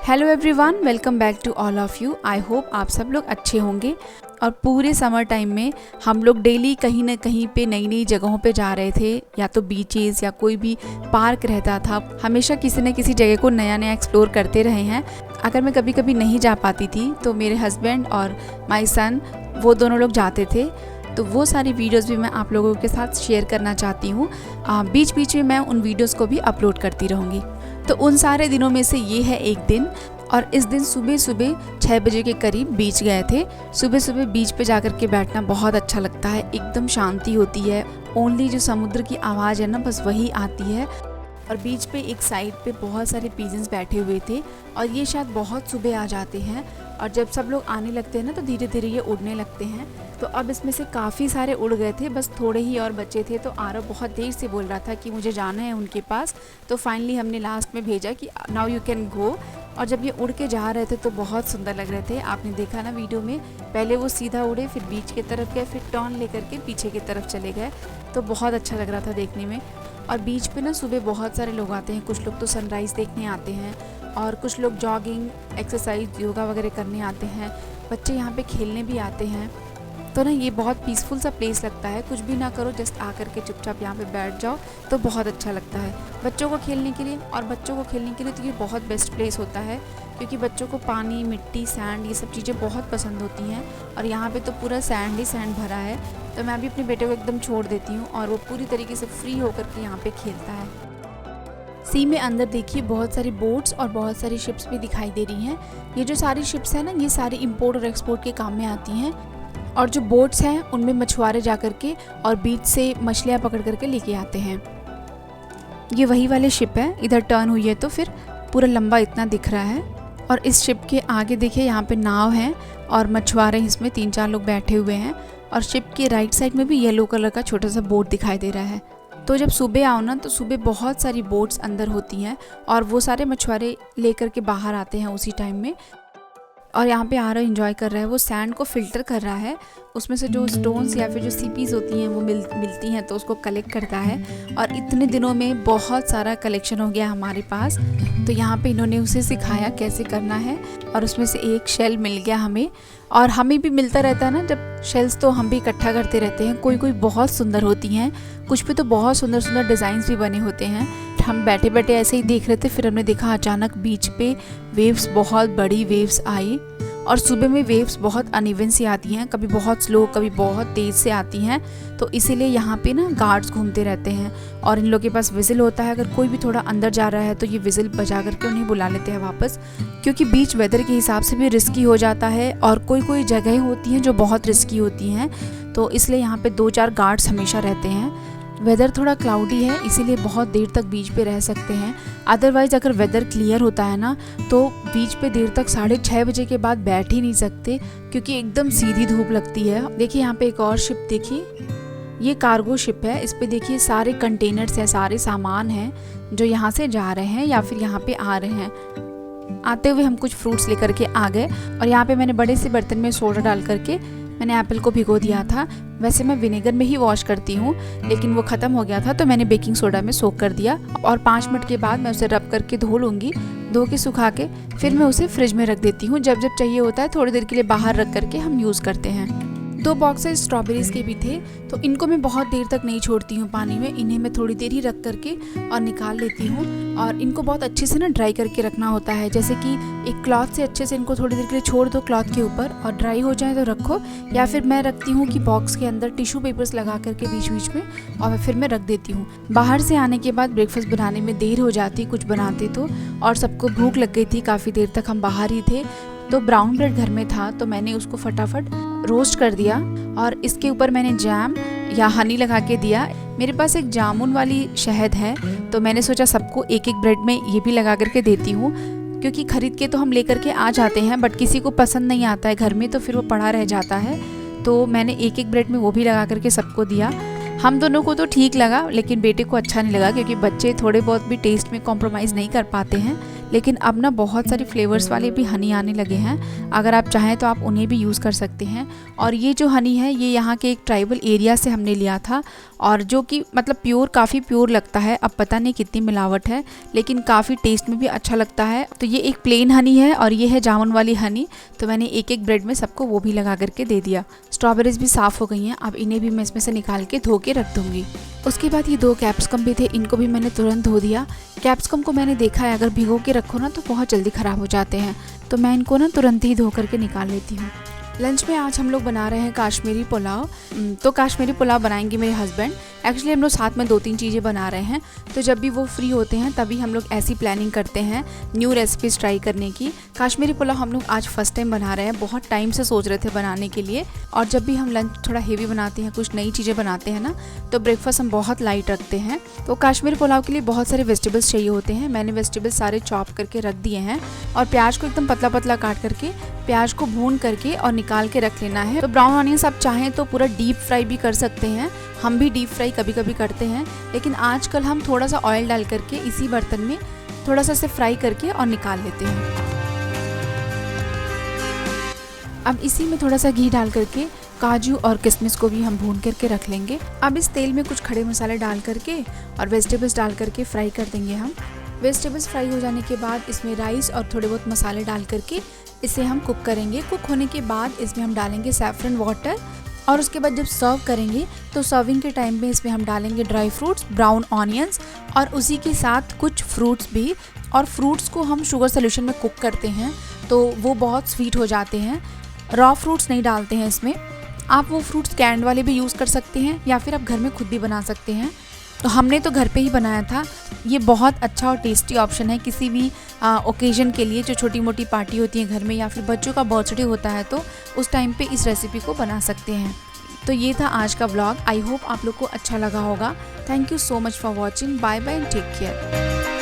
Hello everyone, welcome back to all of you. I hope आप सब लोग अच्छे होंगे। और पूरे समर टाइम में हम लोग डेली कहीं ना कहीं पे नई नई जगहों पे जा रहे थे, या तो बीचेस या कोई भी पार्क रहता था। हमेशा किसी न किसी जगह को नया नया एक्सप्लोर करते रहे हैं। अगर मैं कभी कभी नहीं जा पाती थी तो मेरे हस्बैंड और माई सन वो दोनों लोग जाते थे, तो वो सारी वीडियोस भी मैं आप लोगों के साथ शेयर करना चाहती हूँ। बीच बीच में मैं उन वीडियोस को भी अपलोड करती रहूँगी। तो उन सारे दिनों में से ये है एक दिन, और इस दिन सुबह सुबह 6 बजे के करीब बीच गए थे। सुबह सुबह बीच पे जाकर के बैठना बहुत अच्छा लगता है, एकदम शांति होती है। ओनली जो समुद्र की आवाज़ है ना, बस वही आती है। और बीच पे एक साइड पे बहुत सारे पिजन्स बैठे हुए थे, और ये शायद बहुत सुबह आ जाते हैं, और जब सब लोग आने लगते हैं ना तो धीरे धीरे ये उड़ने लगते हैं। तो अब इसमें से काफ़ी सारे उड़ गए थे, बस थोड़े ही और बचे थे। तो आरव बहुत देर से बोल रहा था कि मुझे जाना है उनके पास, तो फाइनली हमने लास्ट में भेजा कि नाउ यू कैन गो। और जब ये उड़ के जा रहे थे तो बहुत सुंदर लग रहे थे। आपने देखा ना वीडियो में, पहले वो सीधा उड़े, फिर बीच की तरफ गए, फिर टर्न लेकर के पीछे की तरफ चले गए। तो बहुत अच्छा लग रहा था देखने में। और बीच पे ना सुबह बहुत सारे लोग आते हैं। कुछ लोग तो सनराइज़ देखने आते हैं, और कुछ लोग जॉगिंग, एक्सरसाइज, योगा वगैरह करने आते हैं। बच्चे यहाँ पे खेलने भी आते हैं। तो ना ये बहुत पीसफुल सा प्लेस लगता है। कुछ भी ना करो, जस्ट आकर के चुपचाप यहाँ पे बैठ जाओ तो बहुत अच्छा लगता है बच्चों को खेलने के लिए। और बच्चों को खेलने के लिए तो ये बहुत बेस्ट प्लेस होता है, क्योंकि बच्चों को पानी, मिट्टी, सैंड, ये सब चीज़ें बहुत पसंद होती हैं। और यहाँ पे तो पूरा सैंड ही सैंड भरा है। तो मैं भी अपने बेटे को एकदम छोड़ देती हूँ, और वो पूरी तरीके से फ्री होकर के यहाँ पे खेलता है। सी में अंदर देखिए बहुत सारी बोट्स और बहुत सारी शिप्स भी दिखाई दे रही हैं। ये जो सारी शिप्स हैं ना, ये सारी इंपोर्ट और एक्सपोर्ट के काम में आती हैं। और जो बोट्स हैं उनमें मछुआरे जा कर के और बीच से मछलियाँ पकड़ करके लेके आते हैं। ये वही वाली शिप है, इधर टर्न हुई है तो फिर पूरा लंबा इतना दिख रहा है। और इस शिप के आगे देखिए यहाँ पे नाव है, और मछुआरे इसमें 3-4 लोग बैठे हुए हैं। और शिप के राइट साइड में भी येलो कलर का छोटा सा बोट दिखाई दे रहा है। तो जब सुबह आओ ना, तो सुबह बहुत सारी बोट्स अंदर होती हैं, और वो सारे मछुआरे लेकर के बाहर आते हैं उसी टाइम में। और यहाँ पे आरव एंजॉय कर रहा है, वो सैंड को फिल्टर कर रहा है। उसमें से जो स्टोन्स या फिर जो सीपीज़ होती हैं वो मिलती हैं, तो उसको कलेक्ट करता है। और इतने दिनों में बहुत सारा कलेक्शन हो गया हमारे पास। तो यहाँ पे इन्होंने उसे सिखाया कैसे करना है, और उसमें से एक शेल मिल गया हमें। और हमें भी मिलता रहता है ना जब शेल्स, तो हम भी इकट्ठा करते रहते हैं। कोई कोई बहुत सुंदर होती हैं, कुछ पे तो बहुत सुंदर सुंदर डिज़ाइंस भी बने होते हैं। हम बैठे बैठे ऐसे ही देख रहे थे, फिर हमने देखा अचानक बीच पे वेव्स, बहुत बड़ी वेव्स आई। और सुबह में वेव्स बहुत अनइवन सी आती हैं, कभी बहुत स्लो, कभी बहुत तेज़ से आती हैं। तो इसीलिए यहाँ पे ना गार्ड्स घूमते रहते हैं, और इन लोगों के पास विजिल होता है। अगर कोई भी थोड़ा अंदर जा रहा है तो ये विजिल बजा करके उन्हें बुला लेते हैं वापस, क्योंकि बीच वेदर के हिसाब से भी रिस्की हो जाता है। और कोई कोई जगह होती हैं जो बहुत रिस्की होती हैं, तो इसलिए यहाँ पे 2-4 गार्ड्स हमेशा रहते हैं। वेदर थोड़ा क्लाउडी है, इसीलिए बहुत देर तक बीच पे रह सकते हैं। अदरवाइज़ अगर वेदर क्लियर होता है ना, तो बीच पे देर तक 6:30 बजे के बाद बैठ ही नहीं सकते, क्योंकि एकदम सीधी धूप लगती है। देखिए यहाँ पे एक और शिप देखिए, ये कार्गो शिप है। इस पे देखिए सारे कंटेनर्स हैं, सारे सामान हैं जो यहाँ से जा रहे हैं या फिर यहाँ पे आ रहे हैं। आते हुए हम कुछ फ्रूट्स लेकर के आ गए, और यहाँ पे मैंने बड़े से बर्तन में सोडा डाल करके मैंने एप्पल को भिगो दिया था। वैसे मैं विनेगर में ही वॉश करती हूँ, लेकिन वो ख़त्म हो गया था तो मैंने बेकिंग सोडा में सोक कर दिया। और 5 मिनट के बाद मैं उसे रब करके धो लूँगी। धो के सुखा के फिर मैं उसे फ्रिज में रख देती हूँ। जब जब चाहिए होता है थोड़ी देर के लिए बाहर रख करके हम यूज़ करते हैं। 2 बॉक्सेस स्ट्रॉबेरीज़ के भी थे, तो इनको मैं बहुत देर तक नहीं छोड़ती हूँ पानी में। इन्हें मैं थोड़ी देर ही रख करके और निकाल लेती हूँ। और इनको बहुत अच्छे से ना ड्राई करके रखना होता है, जैसे कि एक क्लॉथ से अच्छे से इनको थोड़ी देर के लिए छोड़ दो क्लॉथ के ऊपर, और ड्राई हो जाए तो रखो। या फिर मैं रखती हूँ कि बॉक्स के अंदर टिश्यू पेपर्स लगा करके बीच बीच में, और फिर मैं रख देती हूँ। बाहर से आने के बाद ब्रेकफास्ट बनाने में देर हो जाती कुछ बनाते तो, और सबको भूख लग गई थी, काफ़ी देर तक हम बाहर ही थे। तो ब्राउन ब्रेड घर में था, तो मैंने उसको फटाफट रोस्ट कर दिया, और इसके ऊपर मैंने जैम या हनी लगा के दिया। मेरे पास एक जामुन वाली शहद है, तो मैंने सोचा सबको एक एक ब्रेड में ये भी लगा करके देती हूँ, क्योंकि ख़रीद के तो हम लेकर के आ जाते हैं, बट किसी को पसंद नहीं आता है घर में, तो फिर वो पड़ा रह जाता है। तो मैंने एक एक ब्रेड में वो भी लगा करके सबको दिया। हम दोनों को तो ठीक लगा, लेकिन बेटे को अच्छा नहीं लगा, क्योंकि बच्चे थोड़े बहुत भी टेस्ट में कॉम्प्रोमाइज़ नहीं कर पाते हैं। लेकिन अब ना बहुत सारे फ्लेवर्स वाले भी हनी आने लगे हैं। अगर आप चाहें तो आप उन्हें भी यूज़ कर सकते हैं। और ये जो हनी है ये यहाँ के एक ट्राइबल एरिया से हमने लिया था, और जो कि मतलब प्योर, काफ़ी प्योर लगता है। अब पता नहीं कितनी मिलावट है, लेकिन काफ़ी टेस्ट में भी अच्छा लगता है। तो ये एक प्लेन हनी है और ये है जामुन वाली हनी। तो मैंने एक एक ब्रेड में सबको वो भी लगा करके दे दिया। स्ट्रॉबेरीज भी साफ़ हो गई हैं, अब इन्हें भी मैं इसमें से निकाल के धो के रख दूँगी। उसके बाद ये 2 कैप्सिकम भी थे, इनको भी मैंने तुरंत धो दिया। कैप्सिकम को मैंने देखा है अगर भिगो के रखो ना तो बहुत जल्दी ख़राब हो जाते हैं, तो मैं इनको ना तुरंत ही धो करके निकाल लेती हूँ। लंच में आज हम लोग बना रहे हैं काश्मीरी पुलाव। तो काश्मीरी पुलाव बनाएंगे मेरे हस्बैंड। एक्चुअली हम लोग साथ में 2-3 चीज़ें बना रहे हैं, तो जब भी वो फ्री होते हैं तभी हम लोग ऐसी प्लानिंग करते हैं न्यू रेसिपीज़ ट्राई करने की। काश्मीरी पुलाव हम लोग आज फर्स्ट टाइम बना रहे हैं, बहुत टाइम से सोच रहे थे बनाने के लिए। और जब भी हम लंच थोड़ा हेवी बनाते हैं, कुछ नई चीज़ें बनाते हैं ना, तो ब्रेकफास्ट हम बहुत लाइट रखते हैं। तो काश्मीरी पुलाव के लिए बहुत सारे वेजिटेबल्स चाहिए होते हैं। मैंने वेजिटेबल्स सारे चॉप करके रख दिए हैं, और प्याज को एकदम पतला पतला काट करके प्याज को भून करके और निकाल के रख लेना है। तो ब्राउन ऑनियंस आप चाहें तो पूरा डीप फ्राई भी कर सकते हैं, हम भी डीप फ्राई कभी कभी करते हैं, लेकिन आजकल हम थोड़ा सा ऑयल डाल करके इसी बर्तन में थोड़ा सा इसे फ्राई करके और निकाल लेते हैं। अब इसी में थोड़ा सा घी डाल करके काजू और किशमिश को भी हम भून करके रख लेंगे। अब इस तेल में कुछ खड़े मसाले डाल करके और वेजिटेबल्स डाल करके फ्राई कर देंगे हम। वेजिटेबल्स फ्राई हो जाने के बाद इसमें राइस और थोड़े बहुत मसाले डाल करके इसे हम कुक करेंगे। कुक होने के बाद इसमें हम डालेंगे सैफरन वाटर, और उसके बाद जब सर्व करेंगे तो सर्विंग के टाइम में इसमें हम डालेंगे ड्राई फ्रूट्स, ब्राउन ऑनियंस और उसी के साथ कुछ फ्रूट्स भी। और फ्रूट्स को हम शुगर सोल्यूशन में कुक करते हैं तो वो बहुत स्वीट हो जाते हैं। रॉ फ्रूट्स नहीं डालते हैं इसमें। आप वो फ्रूट्स कैंड वाले भी यूज़ कर सकते हैं या फिर आप घर में खुद भी बना सकते हैं। तो हमने तो घर पे ही बनाया था। ये बहुत अच्छा और टेस्टी ऑप्शन है किसी भी ओकेजन के लिए, जो छोटी मोटी पार्टी होती है घर में या फिर बच्चों का बर्थडे होता है तो उस टाइम पे इस रेसिपी को बना सकते हैं। तो ये था आज का व्लॉग। आई होप आप लोग को अच्छा लगा होगा। Thank you so much for watching. Bye bye and take care.